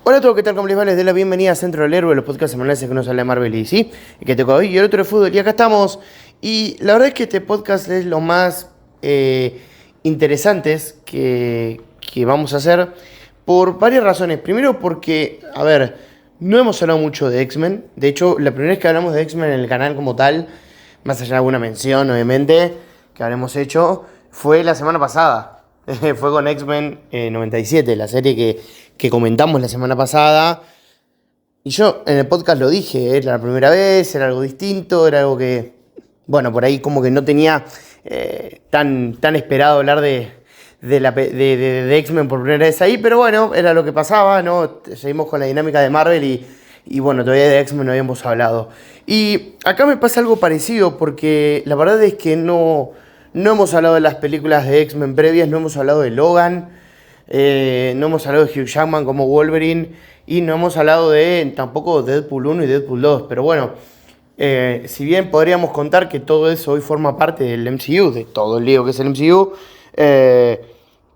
Hola a todos, ¿qué tal? ¿Cómo les va? Les doy la bienvenida a Centro del Héroe, los podcasts semanales que nos habla de Marvel y DC, y que te hoy y el otro de fútbol. Y acá estamos. Y la verdad es que este podcast es lo más interesantes que vamos a hacer por varias razones. Primero porque, a ver, no hemos hablado mucho de X-Men. De hecho, la primera vez que hablamos de X-Men en el canal como tal, más allá de alguna mención, obviamente, que habremos hecho, fue la semana pasada. Fue con X-Men 97, la serie que comentamos la semana pasada. Y yo en el podcast lo dije, era la primera vez, era algo distinto, era algo que, bueno, por ahí como que no tenía tan esperado hablar de X-Men por primera vez ahí, pero bueno, era lo que pasaba, ¿no? Seguimos con la dinámica de Marvel y bueno, todavía de X-Men no habíamos hablado. Y acá me pasa algo parecido, porque la verdad es que no hemos hablado de las películas de X-Men previas, no hemos hablado de Logan, no hemos hablado de Hugh Jackman como Wolverine y no hemos hablado tampoco de Deadpool 1 y Deadpool 2. Pero bueno, si bien podríamos contar que todo eso hoy forma parte del MCU, de todo el lío que es el MCU,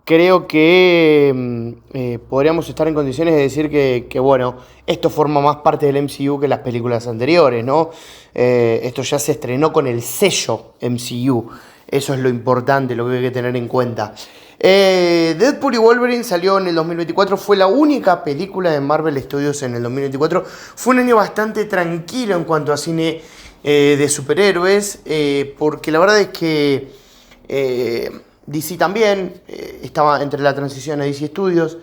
creo que podríamos estar en condiciones de decir que, bueno, esto forma más parte del MCU que las películas anteriores, ¿no? Esto ya se estrenó con el sello MCU. Eso es lo importante, lo que hay que tener en cuenta. Deadpool y Wolverine salió en el 2024, fue la única película de Marvel Studios en el 2024. Fue un año bastante tranquilo en cuanto a cine de superhéroes, porque la verdad es que DC también estaba entre la transición a DC Studios,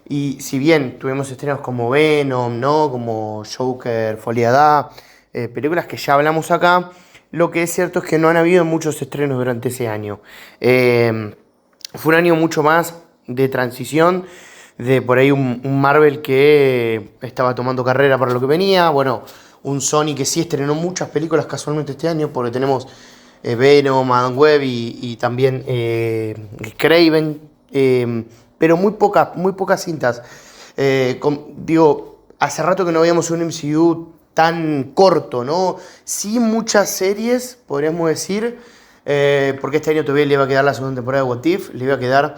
y si bien tuvimos estrenos como Venom, ¿no? Como Joker, Folie à Deux, películas que ya hablamos acá, lo que es cierto es que no han habido muchos estrenos durante ese año. Fue un año mucho más de transición, de por ahí un Marvel que estaba tomando carrera para lo que venía, bueno, un Sony que sí estrenó muchas películas casualmente este año, porque tenemos Venom, Adam Web y también Kraven, pero muy pocas cintas. Hace rato que no veíamos un MCU tan corto, ¿no? Sí, muchas series, podríamos decir, porque este año todavía le iba a quedar la segunda temporada de What If, le iba a quedar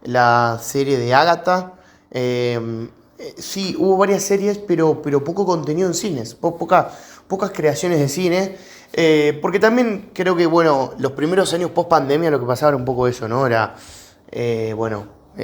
la serie de Agatha. Sí, hubo varias series, pero poco contenido en cines, pocas creaciones de cine, porque también creo que, bueno, los primeros años post pandemia lo que pasaba era un poco eso, ¿no? Era,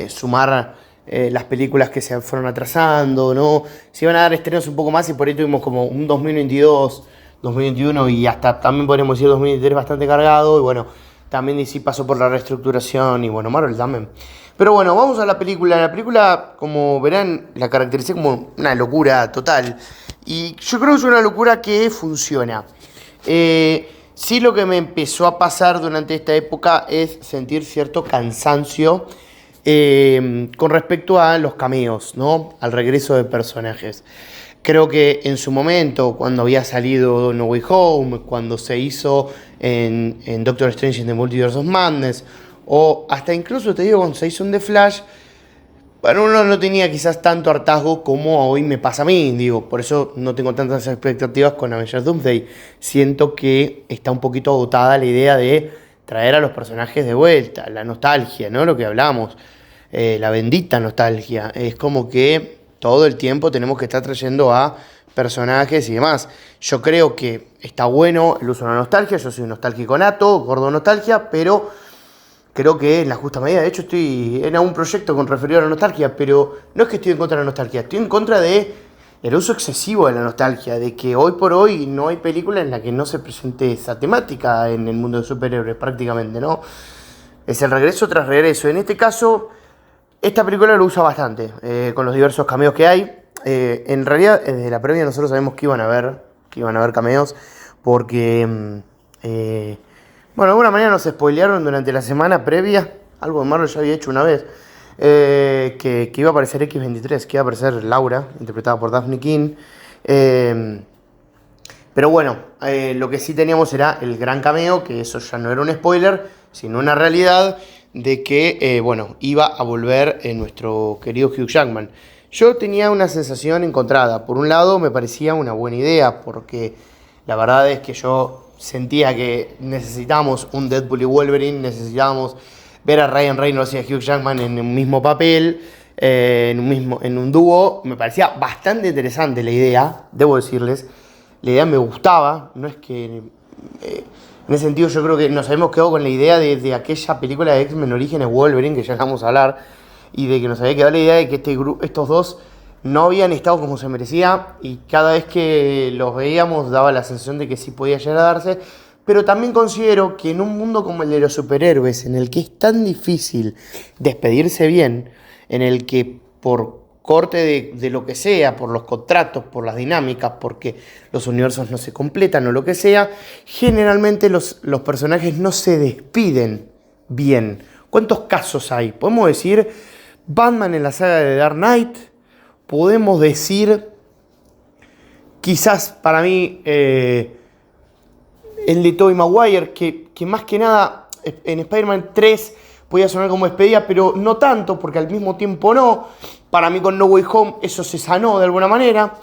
sumar las películas que se fueron atrasando, ¿no? Se iban a dar estrenos un poco más y por ahí tuvimos como un 2022, 2021 y hasta también podríamos decir 2023 bastante cargado. Y bueno, también DC pasó por la reestructuración y bueno, Marvel también. Pero bueno, vamos a la película. La película, como verán, la caractericé como una locura total. Y yo creo que es una locura que funciona. Sí, lo que me empezó a pasar durante esta época es sentir cierto cansancio con respecto a los cameos, ¿no? Al regreso de personajes. Creo que en su momento, cuando había salido No Way Home, cuando se hizo en Doctor Strange in the Multiverse of Madness, o hasta incluso, te digo, cuando se hizo en The Flash, bueno, uno no tenía quizás tanto hartazgo como hoy me pasa a mí, digo, por eso no tengo tantas expectativas con Avengers Doomsday. Siento que está un poquito agotada la idea de traer a los personajes de vuelta, la nostalgia, ¿no? Lo que hablamos, la bendita nostalgia. Es como que todo el tiempo tenemos que estar trayendo a personajes y demás. Yo creo que está bueno el uso de la nostalgia, yo soy un nostálgico nato, gordo nostalgia, pero creo que en la justa medida. De hecho, estoy en algún proyecto con referido a la nostalgia, pero no es que estoy en contra de la nostalgia, estoy en contra de el uso excesivo de la nostalgia, de que hoy por hoy no hay película en la que no se presente esa temática en el mundo de superhéroes prácticamente, ¿no? Es el regreso tras regreso. En este caso, esta película lo usa bastante, con los diversos cameos que hay. En realidad, desde la previa nosotros sabemos que iban a haber cameos, porque, bueno, de alguna manera nos spoilearon durante la semana previa, algo que Marvel ya había hecho una vez, que iba a aparecer X-23, que iba a aparecer Laura, interpretada por Daphne King. Pero bueno, lo que sí teníamos era el gran cameo, que eso ya no era un spoiler, sino una realidad de que, bueno, iba a volver nuestro querido Hugh Jackman. Yo tenía una sensación encontrada. Por un lado, me parecía una buena idea, porque la verdad es que yo sentía que necesitábamos un Deadpool y Wolverine, necesitábamos ver a Ryan Reynolds y a Hugh Jackman en el mismo papel. en un dúo. Me parecía bastante interesante la idea, debo decirles. La idea me gustaba, no es que... en ese sentido yo creo que nos habíamos quedado con la idea de aquella película de X-Men Orígenes Wolverine, que ya vamos a hablar, y de que nos había quedado la idea de que estos dos no habían estado como se merecía, y cada vez que los veíamos daba la sensación de que sí podía llegar a darse. Pero también considero que en un mundo como el de los superhéroes, en el que es tan difícil despedirse bien, en el que por corte de lo que sea, por los contratos, por las dinámicas, porque los universos no se completan o lo que sea, generalmente los personajes no se despiden bien. ¿Cuántos casos hay? Podemos decir Batman en la saga de Dark Knight, podemos decir, quizás para mí, el de Tobey Maguire, que más que nada en Spider-Man 3 podía sonar como despedida, pero no tanto, porque al mismo tiempo no. Para mí con No Way Home eso se sanó de alguna manera,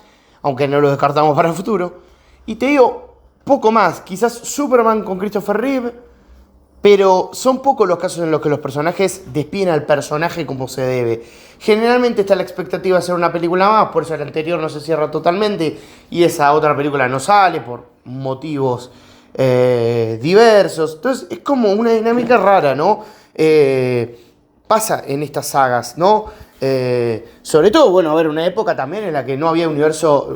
aunque no lo descartamos para el futuro. Y te digo, poco más, quizás Superman con Christopher Reeve, pero son pocos los casos en los que los personajes despiden al personaje como se debe. Generalmente está la expectativa de hacer una película más, por eso la anterior no se cierra totalmente y esa otra película no sale por motivos diversos. Entonces es como una dinámica rara, ¿no? Pasa en estas sagas, ¿no? Sobre todo, bueno, a ver, una época también en la que no había universo,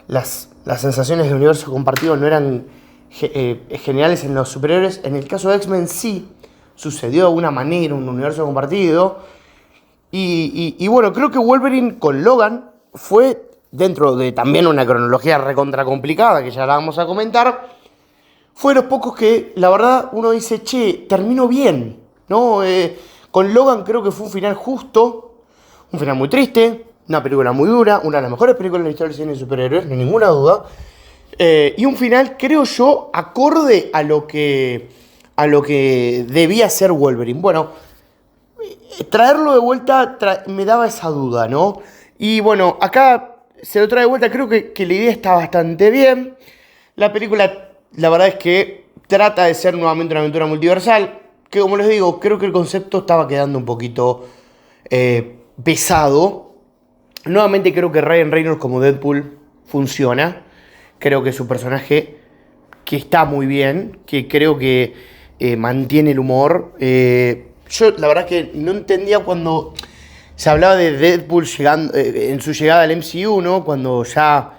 las sensaciones de universo compartido no eran generales en los superhéroes. En el caso de X-Men sí sucedió de alguna manera un universo compartido. Y bueno, creo que Wolverine con Logan fue, dentro de también una cronología recontra complicada, que ya la vamos a comentar, fue de los pocos que, la verdad, uno dice, che, terminó bien, ¿no? Con Logan creo que fue un final justo, un final muy triste, una película muy dura, una de las mejores películas de la historia del cine de superhéroes, no hay ninguna duda. Y un final, creo yo, acorde a lo que debía ser Wolverine. Bueno, traerlo de vuelta me daba esa duda, ¿no? Y bueno, acá se lo trae de vuelta, creo que la idea está bastante bien. La película, la verdad es que trata de ser nuevamente una aventura multiversal, que como les digo, creo que el concepto estaba quedando un poquito pesado. Nuevamente creo que Ryan Reynolds como Deadpool funciona. Creo que es un personaje que está muy bien, que creo que mantiene el humor. Yo la verdad que no entendía cuando se hablaba de Deadpool llegando, en su llegada al MCU, ¿no? Cuando ya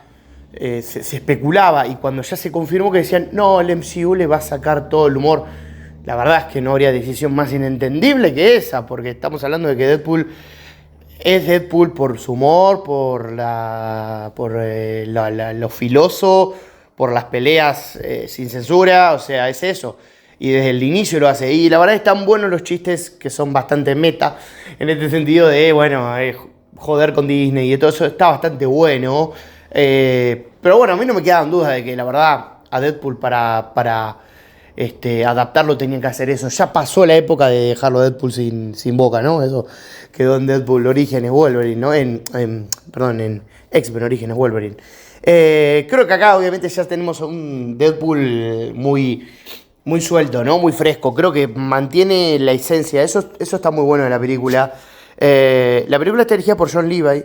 se especulaba y cuando ya se confirmó que decían, no, el MCU le va a sacar todo el humor. La verdad es que no habría decisión más inentendible que esa, porque estamos hablando de que Deadpool es Deadpool por su humor, por lo filoso, por las peleas sin censura, o sea, es eso. Y desde el inicio lo hace. Y la verdad están buenos los chistes que son bastante meta, en este sentido de, bueno, joder con Disney y todo eso está bastante bueno. Pero bueno, a mí no me quedan dudas de que la verdad a Deadpool para adaptarlo tenían que hacer eso. Ya pasó la época de dejarlo Deadpool sin boca, ¿no? Eso quedó en Deadpool Orígenes Wolverine, ¿no? Perdón, en X-Men Orígenes Wolverine. Creo que acá obviamente ya tenemos un Deadpool muy suelto, ¿no? Muy fresco. Creo que mantiene la esencia. Eso está muy bueno de la película. La película está dirigida por John Levi,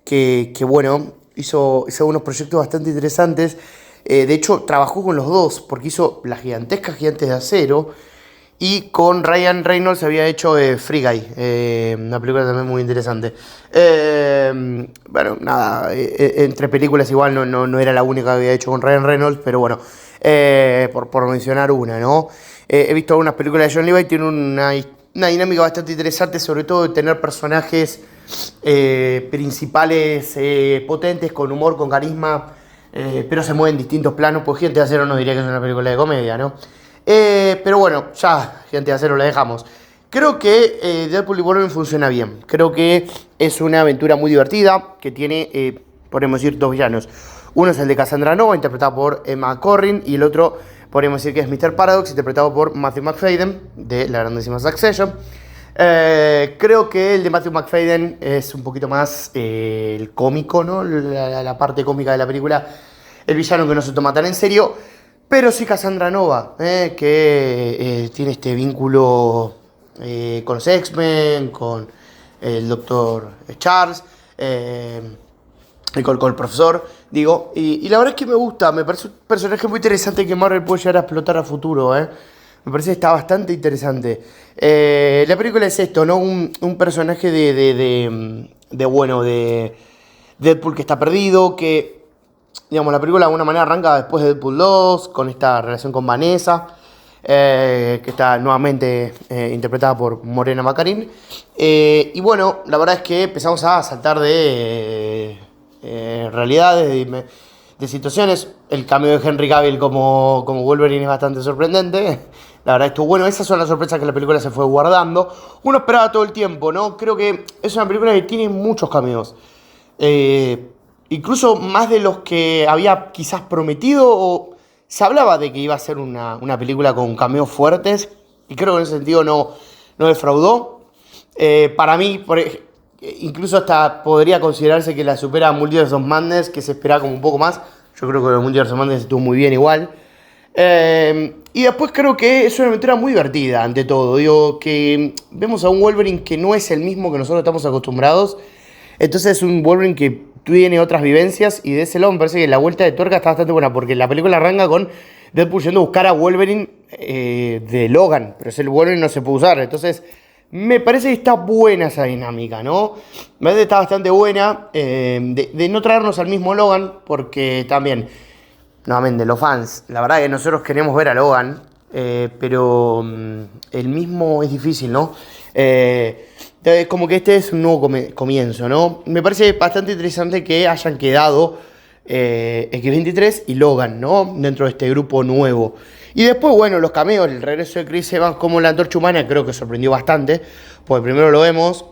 que bueno, hizo unos proyectos bastante interesantes. De hecho, trabajó con los dos, porque hizo Las gigantescas Gigantes de Acero, y con Ryan Reynolds había hecho Free Guy, una película también muy interesante. Bueno, nada, entre películas igual no era la única que había hecho con Ryan Reynolds, pero bueno, por mencionar una, ¿no? He visto algunas películas de John Levi, tiene una dinámica bastante interesante, sobre todo de tener personajes principales potentes, con humor, con carisma, pero se mueven en distintos planos. Pues Gigante de Acero no diría que es una película de comedia, ¿no? Pero bueno, ya Gigante de Acero la dejamos. Creo que Deadpool y Wolverine funciona bien. Creo que es una aventura muy divertida, que tiene, podemos decir, dos villanos. Uno es el de Cassandra Nova, interpretado por Emma Corrin, y el otro, podemos decir que es Mr. Paradox, interpretado por Matthew McFadden, de la grandísima Succession. Creo que el de Matthew McFadden es un poquito más el cómico, ¿no? La parte cómica de la película. El villano que no se toma tan en serio. Pero sí Cassandra Nova, que tiene este vínculo con los X-Men, con el Doctor Charles, y con el profesor, digo. Y la verdad es que me gusta, me parece un personaje muy interesante que Marvel puede llegar a explotar a futuro, ¿eh? Me parece que está bastante interesante. La película es esto, ¿no? Un personaje de Deadpool que está perdido, que, digamos, la película de alguna manera arranca después de Deadpool 2, con esta relación con Vanessa, que está nuevamente interpretada por Morena Baccarin. Y bueno, la verdad es que empezamos a saltar de realidades, de situaciones. El cambio de Henry Cavill como Wolverine es bastante sorprendente. La verdad estuvo bueno. Esas son las sorpresas que la película se fue guardando. Uno esperaba todo el tiempo, ¿no? Creo que es una película que tiene muchos cameos. Incluso más de los que había quizás prometido, o se hablaba de que iba a ser una película con cameos fuertes, y creo que en ese sentido no defraudó. Para mí, incluso hasta podría considerarse que la supera Multiverse of Madness, que se esperaba como un poco más. Yo creo que Multiverse of Madness estuvo muy bien igual. Y después creo que es una aventura muy divertida, ante todo. Digo, que vemos a un Wolverine que no es el mismo que nosotros estamos acostumbrados. Entonces es un Wolverine que tiene otras vivencias, y de ese lado me parece que la vuelta de tuerca está bastante buena, porque la película arranca con Deadpool yendo a buscar a Wolverine de Logan, pero ese Wolverine no se puede usar. Entonces me parece que está buena esa dinámica, ¿no? Me parece que está bastante buena, de no traernos al mismo Logan, porque también, nuevamente, los fans, la verdad que nosotros queremos ver a Logan, pero el mismo es difícil, ¿no? Entonces, como que este es un nuevo comienzo, ¿no? Me parece bastante interesante que hayan quedado X-23 y Logan, ¿no? Dentro de este grupo nuevo. Y después, bueno, los cameos, el regreso de Chris Evans como la Antorcha Humana, creo que sorprendió bastante, porque primero lo vemos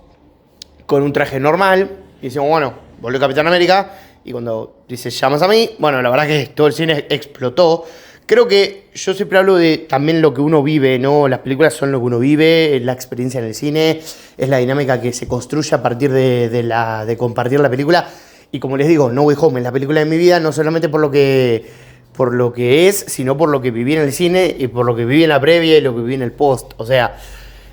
con un traje normal, y decimos, bueno, volvió Capitán América, y cuando dice, llamas a mí, bueno, la verdad que todo el cine explotó. Creo que yo siempre hablo de también lo que uno vive, ¿no? Las películas son lo que uno vive, es la experiencia en el cine, es la dinámica que se construye a partir de compartir la película. Y como les digo, No Way Home es la película de mi vida, no solamente por lo que es, sino por lo que viví en el cine y por lo que viví en la previa y lo que viví en el post. O sea,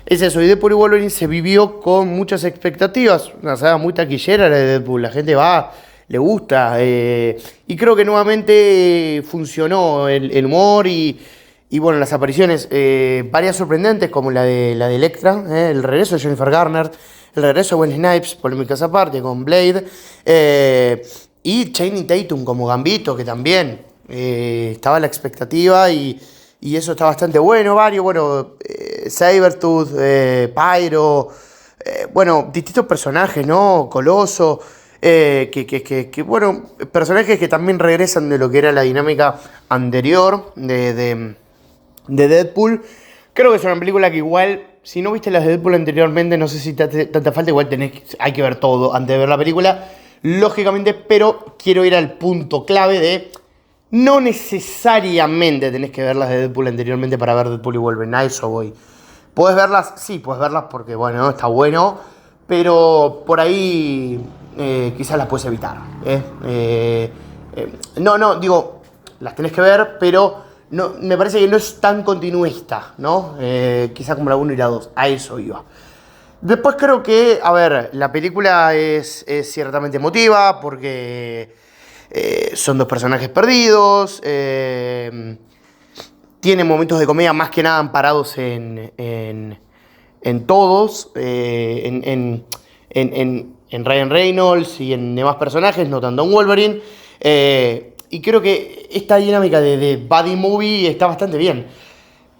es eso. Y Deadpool y Wolverine se vivió con muchas expectativas. Una saga muy taquillera la de Deadpool. La gente va, le gusta. Y creo que nuevamente funcionó el humor y bueno, las apariciones, varias sorprendentes, como la de Elektra, el regreso de Jennifer Garner, el regreso de Wesley Snipes, polémicas aparte, con Blade, y Channing Tatum como Gambito, que también estaba a la expectativa, y eso está bastante bueno. Sabretooth, Pyro, bueno, distintos personajes, ¿no? Coloso. Bueno, personajes que también regresan de lo que era la dinámica anterior de Deadpool. Creo que es una película que igual, si no viste las de Deadpool anteriormente, no sé si te hace tanta falta, igual hay que ver todo antes de ver la película, lógicamente, pero quiero ir al punto clave de no necesariamente tenés que ver las de Deadpool anteriormente para ver Deadpool y Wolverine. A eso voy. ¿Puedes verlas? Sí, puedes verlas porque, bueno, está bueno, pero por ahí quizás las puedes evitar. Digo, las tenés que ver, pero no, me parece que no es tan continuista, ¿no? Quizás como la 1 y la 2, a eso iba. Después creo que, a ver, la película es ciertamente emotiva porque son dos personajes perdidos, tiene momentos de comedia más que nada amparados en todos, en Ryan Reynolds y en demás personajes, no tanto en Wolverine. Y creo que esta dinámica de buddy movie está bastante bien.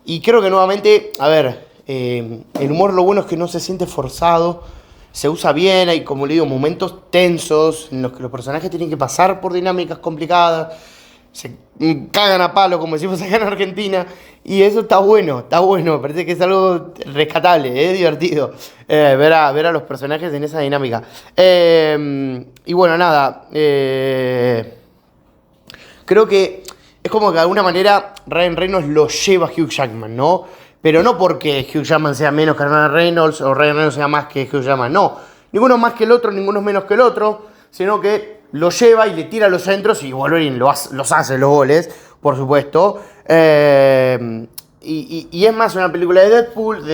Y creo que nuevamente, a ver, el humor lo bueno es que no se siente forzado, se usa bien, hay, como le digo, momentos tensos en los que los personajes tienen que pasar por dinámicas complicadas, se cagan a palo, como decimos acá en Argentina, y eso está bueno, me parece que es algo rescatable, es divertido ver a los personajes en esa dinámica. Y bueno, nada, creo que es como que de alguna manera Ryan Reynolds lo lleva a Hugh Jackman, ¿no? Pero no porque Hugh Jackman sea menos que Ryan Reynolds o Ryan Reynolds sea más que Hugh Jackman, no. Ninguno más que el otro, ninguno es menos que el otro, sino que lo lleva y le tira los centros y Wolverine los hace los goles, por supuesto. Y es más una película de Deadpool,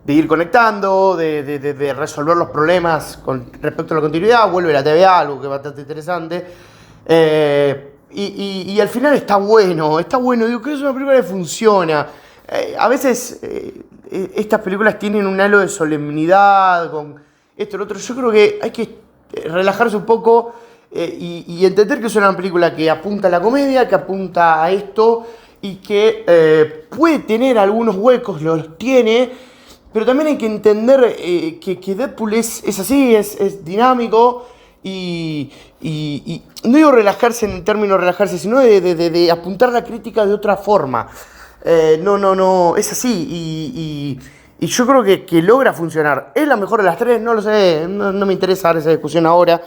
de ir conectando, de resolver los problemas con respecto a la continuidad. Vuelve la TVA, algo que es bastante interesante. Y al final está bueno, digo que es una película que funciona. A veces estas películas tienen un halo de solemnidad, con esto y lo otro. Yo creo que hay que relajarse un poco y entender que es una película que apunta a la comedia, que apunta a esto y que puede tener algunos huecos, los tiene, pero también hay que entender que Deadpool es así, es dinámico y no digo relajarse en el término relajarse, sino de apuntar la crítica de otra forma. No, es así y yo creo que logra funcionar. ¿Es la mejor de las tres? No lo sé, no me interesa dar esa discusión ahora.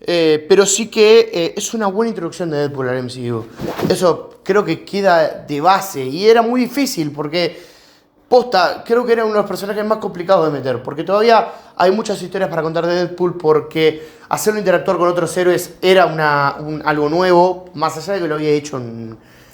Pero sí que es una buena introducción de Deadpool al MCU. Eso creo que queda de base. Y era muy difícil porque, posta, creo que era uno de los personajes más complicados de meter. Porque todavía hay muchas historias para contar de Deadpool. Porque hacerlo interactuar con otros héroes era algo nuevo. Más allá de que lo había hecho,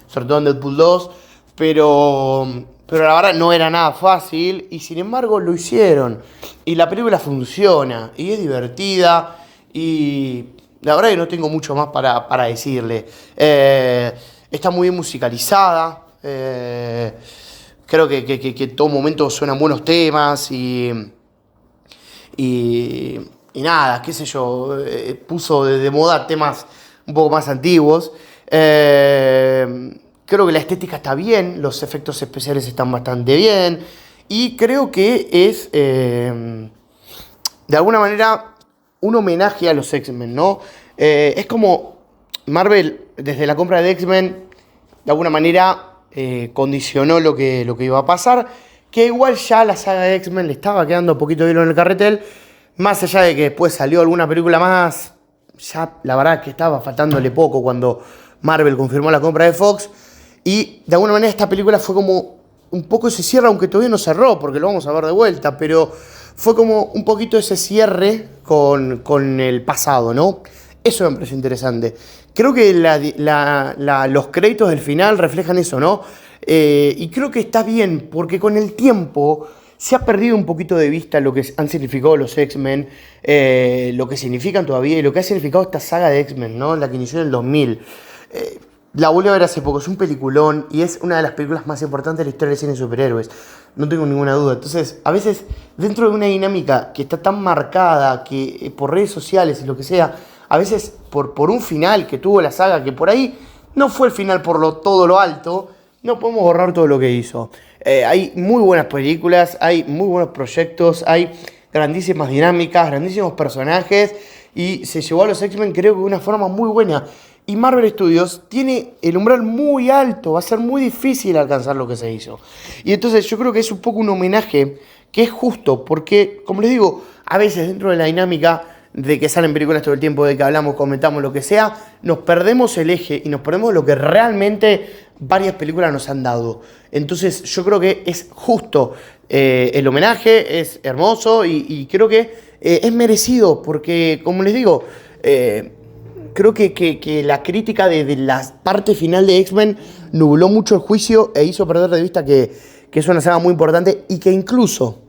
sobre todo en Deadpool 2. Pero la verdad no era nada fácil. Y sin embargo lo hicieron. Y la película funciona. Y es divertida. Y la verdad que no tengo mucho más para decirle. Está muy bien musicalizada. Creo que en todo momento suenan buenos temas. Y nada, qué sé yo. Puso de moda temas un poco más antiguos. Creo que la estética está bien. Los efectos especiales están bastante bien. Y creo que es, de alguna manera, un homenaje a los X-Men, ¿no? Es como Marvel, desde la compra de X-Men, de alguna manera condicionó lo que iba a pasar, que igual ya la saga de X-Men le estaba quedando un poquito de hilo en el carretel, más allá de que después salió alguna película más, ya la verdad que estaba faltándole poco cuando Marvel confirmó la compra de Fox, y de alguna manera esta película fue como un poco ese cierre, aunque todavía no cerró, porque lo vamos a ver de vuelta, pero fue como un poquito ese cierre con el pasado, ¿no? Eso me pareció interesante. Creo que los créditos del final reflejan eso, ¿no? Y creo que está bien, porque con el tiempo se ha perdido un poquito de vista lo que han significado los X-Men, lo que significan todavía y lo que ha significado esta saga de X-Men, ¿no? La que inició en el 2000. La volví a ver hace poco, es un peliculón y es una de las películas más importantes de la historia del cine de superhéroes. No tengo ninguna duda. Entonces, a veces, dentro de una dinámica que está tan marcada, que por redes sociales y lo que sea, a veces por un final que tuvo la saga, que por ahí no fue el final por todo lo alto, no podemos borrar todo lo que hizo. Hay muy buenas películas, hay muy buenos proyectos, hay grandísimas dinámicas, grandísimos personajes y se llevó a los X-Men creo que de una forma muy buena. Y Marvel Studios tiene el umbral muy alto, va a ser muy difícil alcanzar lo que se hizo. Y entonces yo creo que es un poco un homenaje que es justo, porque, como les digo, a veces dentro de la dinámica de que salen películas todo el tiempo, de que hablamos, comentamos, lo que sea, nos perdemos el eje y nos perdemos lo que realmente varias películas nos han dado. Entonces yo creo que es justo el homenaje, es hermoso y creo que es merecido, porque, como les digo, creo que la crítica de la parte final de X-Men nubló mucho el juicio e hizo perder de vista que es una saga muy importante y que incluso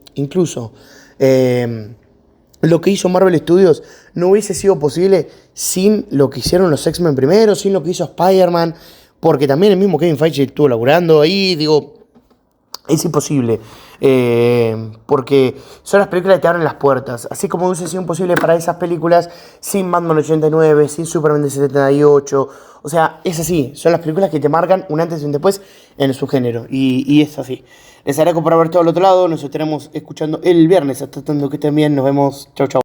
lo que hizo Marvel Studios no hubiese sido posible sin lo que hicieron los X-Men primero, sin lo que hizo Spider-Man, porque también el mismo Kevin Feige estuvo laburando ahí, digo, es imposible, porque son las películas que te abren las puertas, así como hubiese sido imposible para esas películas sin Batman 89, sin Superman de 78, o sea, es así, son las películas que te marcan un antes y un después en su género, y es así. Les agradezco por haber estado al otro lado, nos estaremos escuchando el viernes, hasta tanto que estén bien, nos vemos, chau chau.